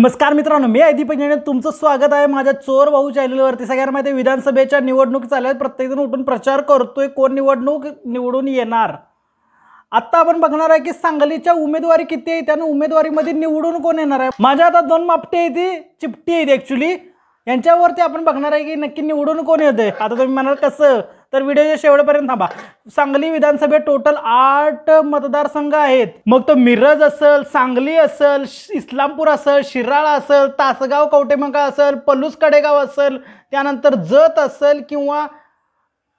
नमस्कार मित्रांनो, मी दीपक जैन, तुमचं स्वागत आहे माझ्या चोर भाऊ चॅनलवरती। सगळ्यांना माहिती आहे विधानसभेच्या निवडणूक चालू आहेत, प्रत्येकजण उठून प्रचार करतोय कोण निवडणूक निवडून येणार। आता आपण बघणार आहे की सांगलीच्या उमेदवारी किती आहे आणि उमेदवारीमध्ये निवडून कोण येणार आहे। माझ्या हातात दोन मापटे आहेत, ती चिपटी आहेत ॲक्च्युअली, यांच्यावरती आपण बघणार आहे की नक्की निवडून कोण येते। आता तुम्ही म्हणाल कसं, तर व्हिडिओच्या शेवटपर्यंत थांबा। सांगली विधानसभेत टोटल 8 मतदारसंघ आहेत। मग तो मिरज असेल, सांगली असेल, इस्लामपूर असेल, शिराळा असेल, तासगाव कवटेमंका असेल, पलूस कडेगाव असेल, त्यानंतर जत असेल किंवा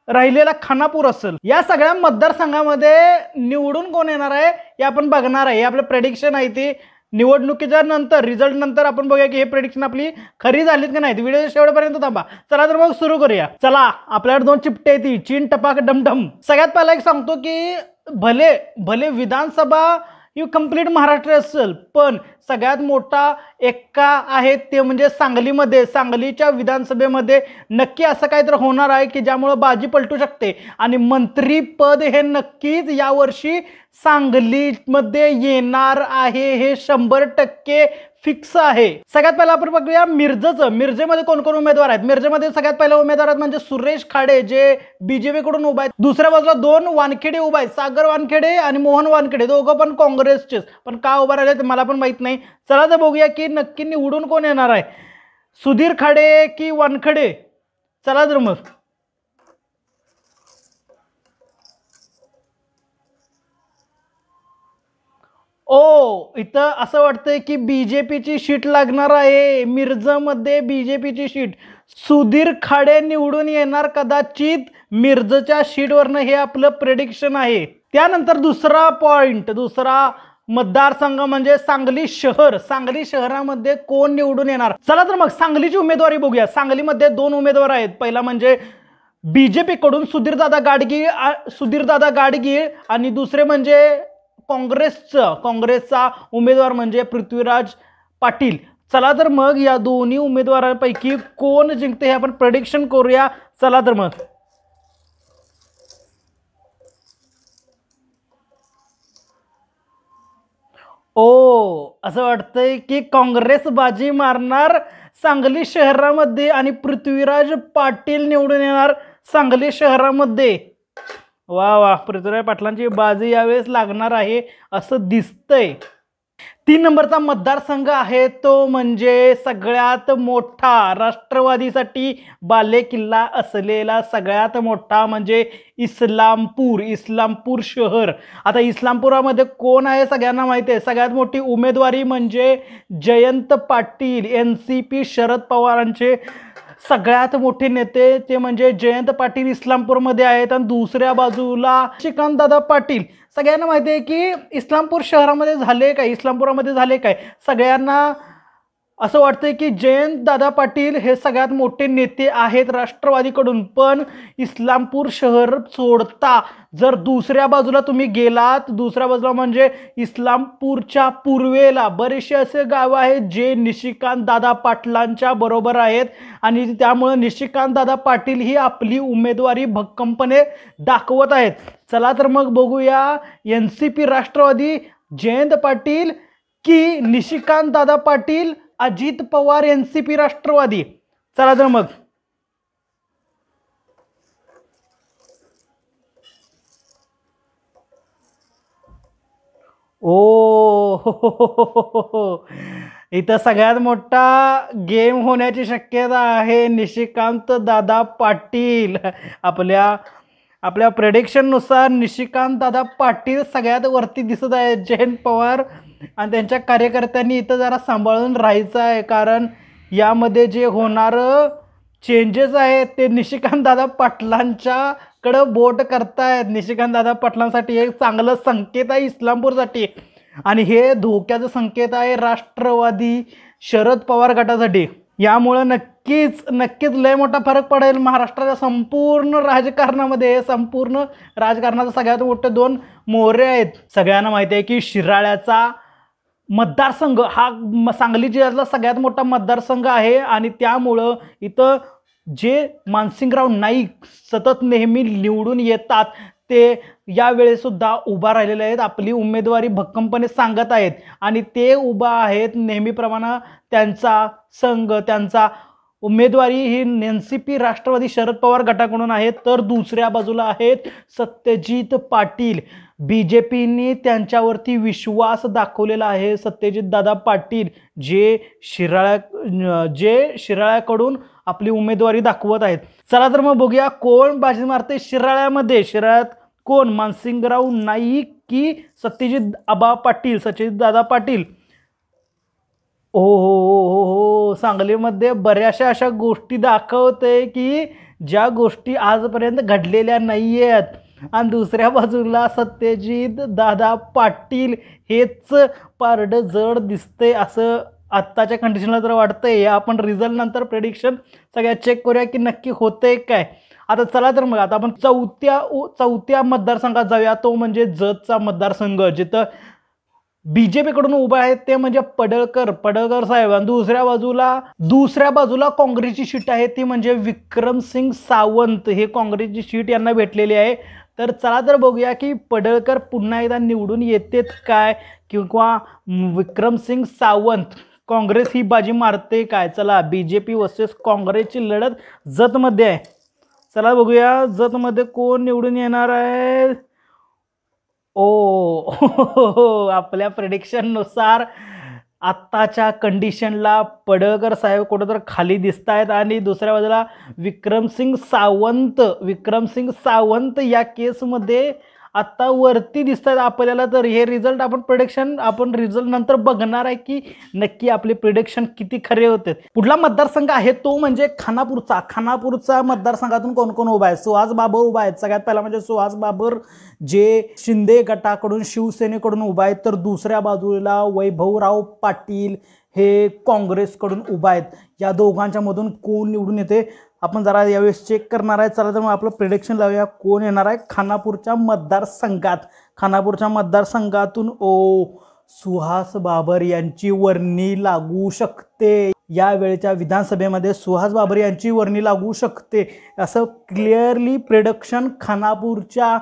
राहिलेला खानापूर असेल, या सगळ्या मतदारसंघामध्ये निवडून कोण येणार आहे हे आपण बघणार आहे। हे आपलं प्रेडिक्शन आहे, ती निवडणुकीच्या नंतर रिझल्ट नंतर आपण बघूया की हे प्रेडिक्शन आपली खरी झालीत की नाही। व्हिडिओ शेवटपर्यंत थांबा। चला तर मग सुरू करूया। चला, आपल्याकडे दोन चिपटे आहेत, ती चीन टपाक डमडम। सगळ्यात पहिला एक सांगतो की भले भले विधानसभा ही कंप्लीट महाराष्ट्र असेल, पण सगळ्यात मोठा एक्का आहे ते म्हणजे सांगलीमध्ये। सांगलीच्या विधानसभेमध्ये नक्की असं काहीतरी होणार आहे की ज्यामुळे बाजी पलटू शकते आणि मंत्रीपद हे नक्कीच यावर्षी सांगलीमध्ये येणार आहे, हे 100% फिक्स आहे। सगळ्यात पहिला आपण बघूया मिरजेचं। मिरजेमध्ये कोण कोण उमेदवार आहेत। मिरजेमध्ये सगळ्यात पहिला उमेदवार आहेत म्हणजे सुरेश खाडे, जे बीजेपी कडून उभा आहेत। दुसऱ्या बाजूला 2 वानखेडे उभा आहेत, सागर वानखेडे आणि मोहन वानखेडे, दोघं पण काँग्रेसचेच, पण का उभा राहिले ते मला पण माहित नाही। चला तर बघूया की नक्की निवडून कोण येणार आहे, सुधीर खाडे की वानखेडे। चला तर मग इथं असं वाटतंय की बीजेपीची शीट लागणार आहे। मिरजमध्ये बीजेपीची शीट, सुधीर खाडे निवडून येणार कदाचित मिरजच्या शीटवरनं, हे आपलं प्रेडिक्शन आहे। त्यानंतर दुसरा पॉइंट, दुसरा मतदारसंघ म्हणजे सांगली शहर। सांगली शहरामध्ये कोण निवडून येणार, चला तर मग सांगलीची उमेदवारी बघूया। सांगलीमध्ये 2 उमेदवार आहेत। पहिला म्हणजे बीजेपी कडून सुधीरदादा गाडगीळ आणि दुसरे म्हणजे काँग्रेसचा उमेदवार म्हणजे पृथ्वीराज पाटील। चला तर मग या दोन्ही उमेदवारांपैकी कोण जिंकते हे आपण प्रेडिक्शन करूया। चला तर मग असं वाटतंय की काँग्रेस बाजी मारणार सांगली शहरामध्ये आणि पृथ्वीराज पाटील निवडून येणार सांगली शहरामध्ये। वा वा, पृथ्वीराज पाटलांची बाजी यावेळेस लागणार आहे असं दिसतंय। 3 नंबरचा मतदारसंघ आहे तो म्हणजे सगळ्यात मोठा, राष्ट्रवादीसाठी बालेकिल्ला असलेला सगळ्यात मोठा म्हणजे इस्लामपूर शहर। आता इस्लामपुरामध्ये कोण आहे सगळ्यांना माहिती आहे। सगळ्यात मोठी उमेदवारी म्हणजे जयंत पाटील, NCP शरद पवारांचे सगळ्यात मोठे नेते ते म्हणजे जयंत पाटील इस्लामपूरमध्ये आहेत। आणि दुसऱ्या बाजूला श्रीकांतदादा पाटील। सगळ्यांना माहिती आहे की इस्लामपूर शहरामध्ये झाले काय, इस्लामपुरामध्ये झाले काय, सगळ्यांना असं वाटतंय की जयंतदादा पाटील हे सगळ्यात मोठे नेते आहेत राष्ट्रवादीकडून। पण इस्लामपूर शहर सोडता जर दुसऱ्या बाजूला तुम्ही गेलात, दुसऱ्या बाजूला म्हणजे इस्लामपूरच्या पूर्वेला बरेचसे असे गाव आहेत जे निशिकांतदादा पाटलांच्या बरोबर आहेत आणि त्यामुळे निशिकांतदादा पाटील ही आपली उमेदवारी भक्कमपणे दाखवत आहेत। चला तर मग बघूया NCP राष्ट्रवादी, जयंत पाटील की निशिकांतदादा पाटील, अजित पवार NCP राष्ट्रवादी। चला तर मग इथं सगळ्यात मोठा गेम होण्याची शक्यता आहे। निशिकांतदादा पाटील, आपल्या प्रेडिक्शननुसार निशिकांतदादा पाटील सगळ्यात वरती दिसत आहेत। जयंत पवार आणि त्यांच्या कार्यकर्त्यांनी इथं जरा सांभाळून राहायचं आहे, कारण यामध्ये जे होणारं चेंजेस आहेत ते निशिकांतदादा पाटलांच्याकडं बोट करतायत। निशिकांतदादा पाटलांसाठी एक चांगलं संकेत आहे इस्लामपूरसाठी, आणि हे धोक्याचं संकेत आहे राष्ट्रवादी शरद पवार गटासाठी। यामुळे नक्कीच लय मोठा फरक पडेल महाराष्ट्राच्या संपूर्ण राजकारणामध्ये। संपूर्ण राजकारणाचा सगळ्यात मोठे 2 मोहरे आहेत। सगळ्यांना माहिती आहे की शिराळ्याचा मतदारसंघ हा सांगली जिल्ह्यातला सगळ्यात मोठा मतदारसंघ आहे आणि त्यामुळं इथं जे मानसिंगराव नाईक सतत नेहमी निवडून येतात ते यावेळेसुद्धा उभा राहिलेले आहेत, आपली उमेदवारी भक्कमपणे सांगत आहेत आणि ते उभा आहेत नेहमीप्रमाणे त्यांचा संघ, त्यांचा उमेदवारी ही एनसीपी राष्ट्रवादी शरद पवार गटाकडून आहे। तर दुसऱ्या बाजूला आहेत सत्यजित पाटील, बीजेपीने त्यांच्यावरती विश्वास दाखवलेला आहे। सत्यजित दादा पाटील जे शिराळ्याकडून आपली उमेदवारी दाखवत आहेत। चला तर मग बघूया कोण बाजी मारते शिराळ्यामध्ये। शिराळ्यात कोण, मानसिंगराव नाईक की सत्यजित आबा पाटील, सत्यजित दादा पाटील? हो, सांगलीमध्ये बऱ्याचशा अशा गोष्टी दाखवते की ज्या गोष्टी आजपर्यंत घडलेल्या नाही आहेत आणि दुसऱ्या बाजूला सत्यजित दादा पाटील हेच पारडं जड दिसते असं आत्ताच्या कंडिशनला तर वाटतंय। आपण रिझल्ट नंतर प्रेडिक्शन सगळ्या चेक करूया की नक्की होते काय। आता चला तर मग आता आपण चौथ्या मतदारसंघात जाऊया, तो म्हणजे जतचा मतदारसंघ, जिथं बीजेपीकडून उभा आहेत ते म्हणजे पडळकर साहेब आणि दुसऱ्या बाजूला काँग्रेसची सीट आहे ती म्हणजे विक्रमसिंग सावंत, हे काँग्रेसची सीट यांना भेटलेली आहे। तर चला तर बघूया की पडळकर पुन्हा एकदा निवडून येतेत काय किंवा विक्रमसिंग सावंत काँग्रेस ही बाजी मारते काय। चला बीजेपी वर्सेस काँग्रेसची लढत जतमध्ये आहे। चला बघूया जतमध्ये कोण निवडून येणार आहे। आपल्या प्रेडिक्शननुसार आत्ताच्या कंडिशनला पडळकर साहेब कुठं तर खाली दिसत आहेत आणि दुसऱ्या बाजूला विक्रमसिंग सावंत या केसमध्ये आत्ता वरती दिसत आहेत आपल्याला। तर हे रिझल्ट आपण रिझल्ट नंतर बघणार आहे की नक्की आपले प्रिडिक्शन किती खरे होते। पुढला मतदारसंघ आहे तो म्हणजे खानापूरचा मतदारसंघातून कोण कोण उभा आहे। सुहास बाबर उभा आहेत। सगळ्यात पहिला म्हणजे सुहास बाबर जे शिंदे गटाकडून शिवसेनेकडून उभा आहेत, तर दुसऱ्या बाजूला वैभवराव पाटील हे काँग्रेसकडून उभा आहेत। या दोघांच्या मधून कोण निवडून येते आपण जरा यावेळेस चेक करणार आहे। चला तर मग आपलं प्रिडिक्शन लावूया कोण येणार आहे खानापूरच्या मतदारसंघातून। सुहास बाबर यांची वर्णी लागू शकते। यावेळेच्या विधानसभेमध्ये सुहास बाबर यांची वर्णी लागू शकते असं क्लिअरली प्रिडिक्शन खानापूरच्या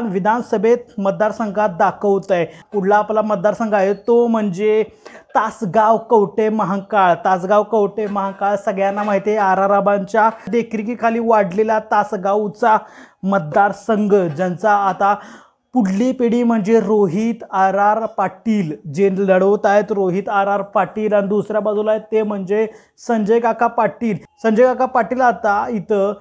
विधानसभेत मतदारसंघात दाखवत आहे। पुढला आपला मतदारसंघ आहे तो म्हणजे तासगाव कवठे महांकाळ सगळ्यांना माहिती आहे। आराराबांच्या देखरेखीखाली वाढलेला तासगावचा मतदारसंघ, ज्यांचा आता पुढली पिढी म्हणजे रोहित आर पाटील जे लढवत आहेत, रोहित आर पाटील आणि दुसऱ्या बाजूला आहेत ते म्हणजे संजय काका पाटील आता इथं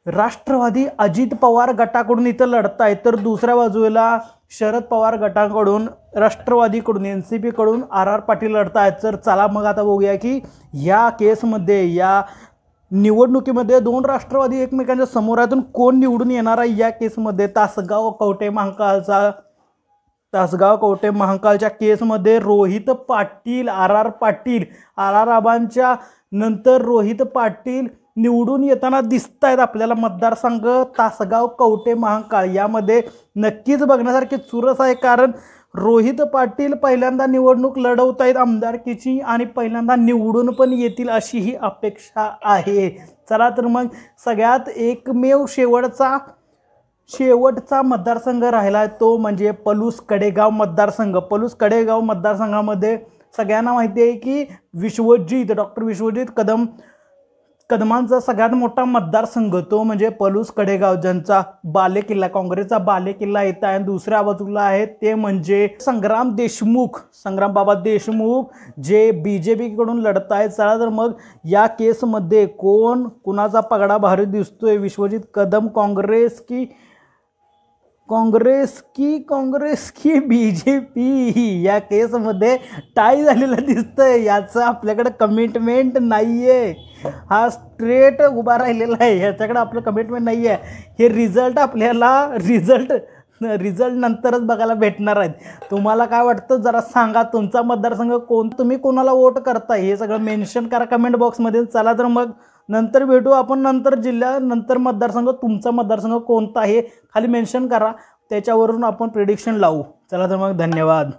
राष्ट्रवादी अजित पवार गटाकडून इथं लढत आहेत। तर दुसऱ्या बाजूला शरद पवार गटाकडून राष्ट्रवादीकडून एनसीपी कडून आर पाटील लढत आहेत। तर चला मग आता बघूया की या केसमध्ये या निवडणुकीमध्ये दोन राष्ट्रवादी एकमेकांच्या समोरातून कोण निवडून येणार आहे। या केसमध्ये तासगाव कवठे महांकाळच्या केसमध्ये रोहित पाटील आराराबांच्या नंतर रोहित पाटील निवडून येताना दिसत आहेत आपल्याला। मतदारसंघ तासगाव कवठे महांकाळ यामध्ये नक्कीच बघण्यासारखी चुरस आहे, कारण रोहित पाटील पहिल्यांदा निवडणूक लढवत आहेत आमदारकीची आणि पहिल्यांदा निवडून पण येतील अशी ही अपेक्षा आहे। चला तर मग सगळ्यात एकमेव शेवटचा मतदारसंघ राहिला आहे तो म्हणजे पलूस कडेगाव मतदारसंघामध्ये सगळ्यांना माहिती आहे की डॉक्टर विश्वजित कदमांचा सगळ्यात मोठा मतदारसंघ तो म्हणजे पलूस कडेगाव, ज्यांचा बालेकिल्ला काँग्रेसचा बालेकिल्ला येत आहे। दुसऱ्या बाजूला आहेत ते म्हणजे संग्राम बाबा देशमुख जे बीजेपीकडून लढत आहेत। चला तर मग या केसमध्ये कुणाचा पगडा भारी दिसतोय, विश्वजित कदम काँग्रेस की बीजेपी, या केसमध्ये टाय झालेलं दिसतंय। याचं आपल्याकडे कमिटमेंट नाहीये, हा स्ट्रेट उभा राहिलेला आहे, ह्याच्याकडे आपलं कमिटमेंट नाही आहे। हे रिझल्ट आपल्याला रिझल्ट नंतरच बघायला भेटणार आहेत। तुम्हाला काय वाटतं जरा सांगा, तुमचा मतदारसंघ तुम्ही कोणाला वोट करताय हे सगळं मेन्शन करा कमेंट बॉक्समध्ये। चला तर मग नंतर भेटू आपण, नंतर मतदारसंघ, तुमचा मतदारसंघ कोणता आहे खाली मेन्शन करा, त्याच्यावरून आपण प्रेडिक्शन लावू। चला तर मग धन्यवाद।